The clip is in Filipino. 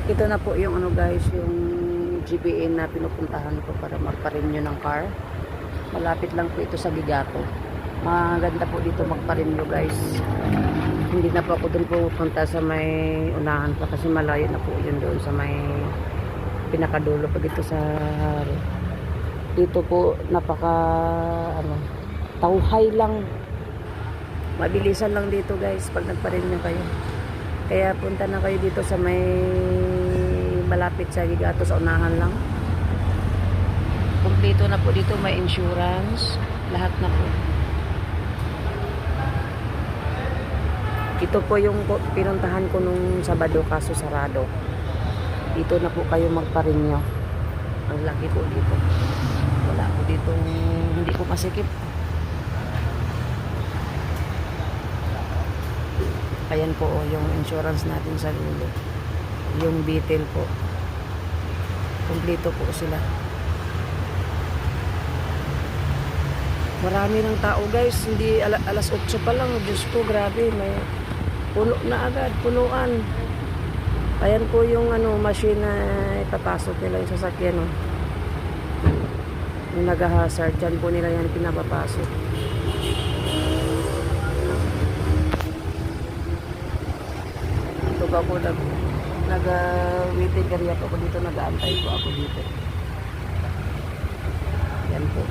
Ito na po yung ano guys, yung GBN na pinupuntahan ko para magpa-renew ng car. Malapit lang po ito sa Gigato. Maganda po dito magpa-renew guys. Hindi na po ako dun pupunta sa may unahan pa kasi malayo na po yun doon sa may pinakadulo pa dito sa dito po napaka ano, tauhay lang. Mabilisan lang dito guys pag nagpa-renew kayo. Kaya punta na kayo dito sa may malapit sa Gigato sa unahan lang. Kumpleto na po dito, may insurance, lahat na po. Ito po yung pinuntahan ko nung Sabado kaso sarado. Dito na po kayo magpa-renew. Ang laki po dito. Wala po dito, hindi po masikip. Ayan po yung insurance natin sa dulo. Yung detail po. Kumpleto po sila. Marami ng tao guys. Hindi alas 8 pa lang. Diyos ko, grabe. May puno na agad. Punuan. Ayan po yung ano, machine na ipapasok nila yung sasakyan. No? Yung nag-hazard. Dyan po nila yan pinapapasok. Ito pa po nag-waiting area po ako dito. Nag-aantay po ako dito. Yan po.